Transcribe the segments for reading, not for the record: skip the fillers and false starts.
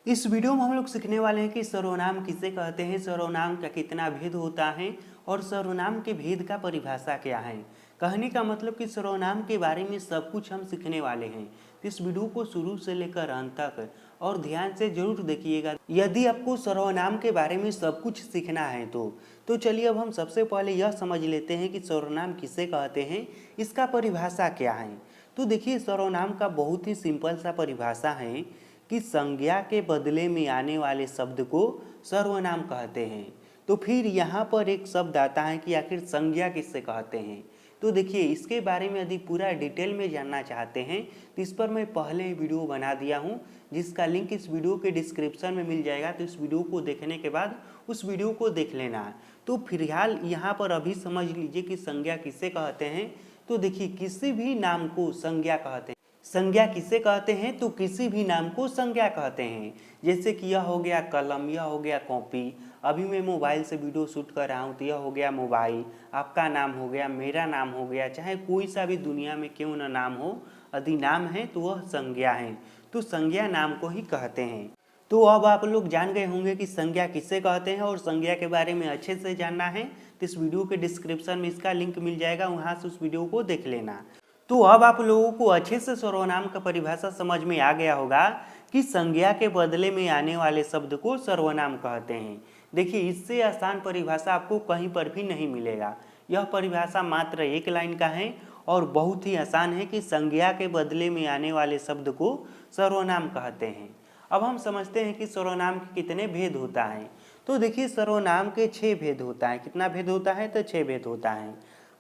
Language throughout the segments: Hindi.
इस वीडियो में हम लोग सीखने वाले हैं कि सर्वनाम किसे कहते हैं, सर्वनाम का कितना भेद होता है और सर्वनाम के भेद का परिभाषा क्या है। कहने का मतलब कि सर्वनाम के बारे में सब कुछ हम सीखने वाले हैं। तो इस वीडियो को शुरू से लेकर अंत तक और ध्यान से जरूर देखिएगा यदि आपको सर्वनाम के बारे में सब कुछ सीखना है तो चलिए अब हम सबसे पहले यह समझ लेते हैं कि सर्वनाम किसे कहते हैं, इसका परिभाषा क्या है। तो देखिए सर्वनाम का बहुत ही सिंपल सा परिभाषा है कि संज्ञा के बदले में आने वाले शब्द को सर्वनाम कहते हैं। तो फिर यहाँ पर एक शब्द आता है कि आखिर संज्ञा किससे कहते हैं। तो देखिए इसके बारे में यदि पूरा डिटेल में जानना चाहते हैं तो इस पर मैं पहले ही वीडियो बना दिया हूँ, जिसका लिंक इस वीडियो के डिस्क्रिप्शन में मिल जाएगा। तो इस वीडियो को देखने के बाद उस वीडियो को देख लेना। तो फिलहाल यहाँ पर अभी समझ लीजिए कि संज्ञा किसे कहते हैं। तो देखिए किसी भी नाम को संज्ञा कहते हैं। संज्ञा किसे कहते हैं तो किसी भी नाम को संज्ञा कहते हैं। जैसे कि यह हो गया कलम, यह हो गया कॉपी, अभी मैं मोबाइल से वीडियो शूट कर रहा हूँ तो यह हो गया मोबाइल, आपका नाम हो गया, मेरा नाम हो गया, चाहे कोई सा भी दुनिया में क्यों ना नाम हो, यदि नाम है तो वह संज्ञा है। तो संज्ञा नाम को ही कहते हैं। तो अब आप लोग जान गए होंगे कि संज्ञा किसे कहते हैं और संज्ञा के बारे में अच्छे से जानना है तो इस वीडियो के डिस्क्रिप्शन में इसका लिंक मिल जाएगा, वहाँ से उस वीडियो को देख लेना। तो अब आप लोगों को अच्छे से सर्वनाम का परिभाषा समझ में आ गया होगा कि संज्ञा के बदले में आने वाले शब्द को सर्वनाम कहते हैं। देखिए इससे आसान परिभाषा आपको कहीं पर भी नहीं मिलेगा। यह परिभाषा मात्र एक लाइन का है और बहुत ही आसान है कि संज्ञा के बदले में आने वाले शब्द को सर्वनाम कहते हैं। अब हम समझते हैं कि सर्वनाम के कितने भेद होता है। तो देखिए सर्वनाम के 6 भेद होता है। कितना भेद होता है तो 6 भेद होता है।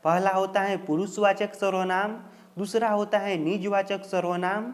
पहला होता है पुरुषवाचक सर्वनाम, दूसरा होता है निजवाचक सर्वनाम,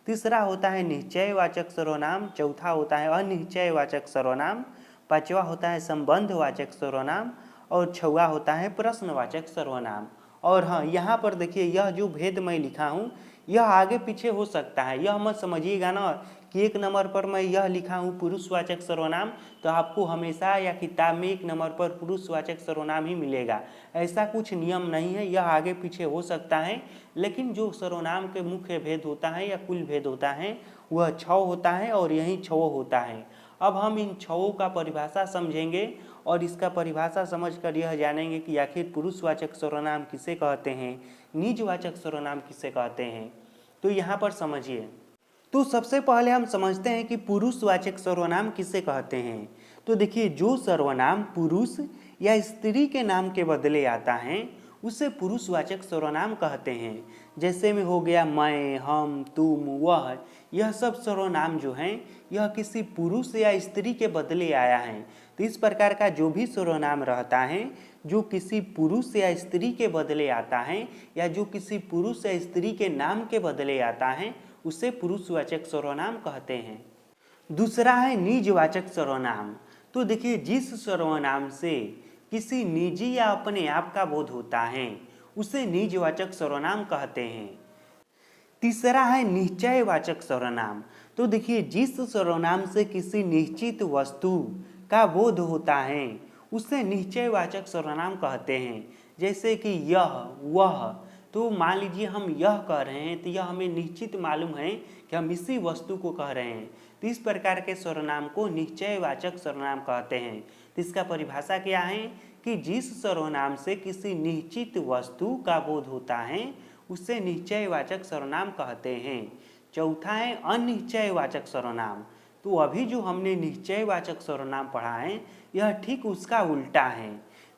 तीसरा होता है निश्चयवाचक सर्वनाम, चौथा होता है अनिश्चयवाचक सर्वनाम, पांचवा होता है संबंधवाचक सर्वनाम और छठवां होता है प्रश्नवाचक सर्वनाम। और हाँ, यहाँ पर देखिए यह जो भेद मैं लिखा हूँ यह आगे पीछे हो सकता है। यह मत समझिएगा ना कि एक नंबर पर मैं यह लिखा हूँ पुरुषवाचक सर्वनाम तो आपको हमेशा या किताब में एक नंबर पर पुरुषवाचक सर्वनाम ही मिलेगा। ऐसा कुछ नियम नहीं है, यह आगे पीछे हो सकता है। लेकिन जो सर्वनाम के मुख्य भेद होता है या कुल भेद होता है वह 6 होता है और यही 6 होता है। अब हम इन 6 का परिभाषा समझेंगे और इसका परिभाषा समझकर यह जानेंगे कि आखिर पुरुषवाचक सर्वनाम किसे कहते हैं, निजवाचक सर्वनाम किसे कहते हैं। तो यहाँ पर समझिए। तो सबसे पहले हम समझते हैं कि पुरुषवाचक सर्वनाम किसे कहते हैं। तो देखिए जो सर्वनाम पुरुष या स्त्री के नाम के बदले आता है उसे पुरुषवाचक सर्वनाम कहते हैं। जैसे में हो गया मैं, हम, तुम, वह, यह सब सर्वनाम जो हैं यह किसी पुरुष या स्त्री के बदले आया है। तो इस प्रकार का जो भी सर्वनाम रहता है जो किसी पुरुष या स्त्री के बदले आता है या जो किसी पुरुष या स्त्री के नाम के बदले आता है उसे पुरुषवाचक सर्वनाम कहते हैं। दूसरा है निजवाचक सर्वनाम। तो देखिए जिस सर्वनाम से किसी निजी या अपने आप का बोध होता है उसे निजवाचक सर्वनाम कहते हैं। तीसरा है निश्चयवाचक सर्वनाम। तो देखिए जिस सर्वनाम से किसी निश्चित वस्तु का बोध होता है उसे निश्चयवाचक सर्वनाम कहते हैं। जैसे कि यह, वह, तो मान लीजिए हम यह कह रहे हैं तो यह हमें निश्चित मालूम है कि हम इसी वस्तु को कह रहे हैं। तो इस प्रकार के सर्वनाम को निश्चयवाचक सर्वनाम कहते हैं। तो इसका परिभाषा क्या है कि जिस सर्वनाम से किसी निश्चित वस्तु का बोध होता है उसे निश्चयवाचक सर्वनाम कहते हैं। चौथा है अनिश्चयवाचक सर्वनाम। तो अभी जो हमने निश्चयवाचक सर्वनाम पढ़ा है यह ठीक उसका उल्टा है।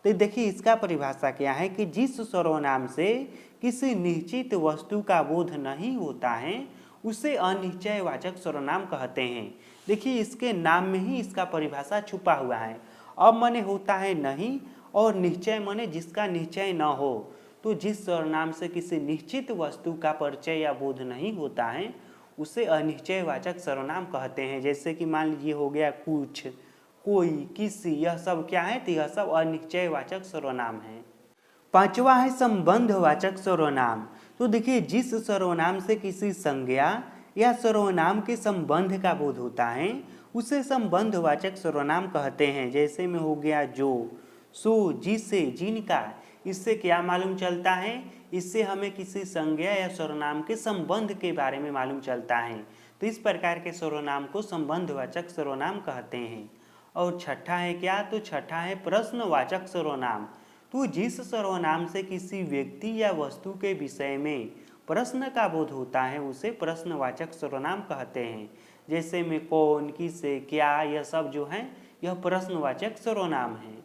तो देखिए इसका परिभाषा क्या है कि जिस सर्वनाम से किसी निश्चित वस्तु का बोध नहीं होता है उसे अनिश्चयवाचक सर्वनाम कहते हैं। देखिए इसके नाम में ही इसका परिभाषा छुपा हुआ है। अब माने होता है नहीं और निश्चय माने जिसका निश्चय न हो। तो जिस सर्वनाम से किसी निश्चित वस्तु का परिचय या बोध नहीं होता है उसे अनिश्चयवाचक सर्वनाम कहते हैं। जैसे कि मान लीजिए हो गया कुछ, कोई, किसी, यह सब क्या है तो यह सब अनिश्चयवाचक सर्वनाम है। पांचवा है संबंधवाचक सर्वनाम। तो देखिए जिस सर्वनाम से किसी संज्ञा या सर्वनाम के संबंध का बोध होता है उसे संबंधवाचक सर्वनाम कहते हैं। जैसे में हो गया जो, सो, जिसे, जिनका। इससे क्या मालूम चलता है, इससे हमें किसी संज्ञा या सर्वनाम के संबंध के बारे में मालूम चलता है। तो इस प्रकार के सर्वनाम को संबंधवाचक सर्वनाम कहते हैं। और छठा है क्या, तो छठा है प्रश्नवाचक सर्वनाम। तो जिस सर्वनाम से किसी व्यक्ति या वस्तु के विषय में प्रश्न का बोध होता है उसे प्रश्नवाचक सर्वनाम कहते हैं। जैसे में कौन, किसे, क्या, यह सब जो है यह प्रश्नवाचक सर्वनाम है।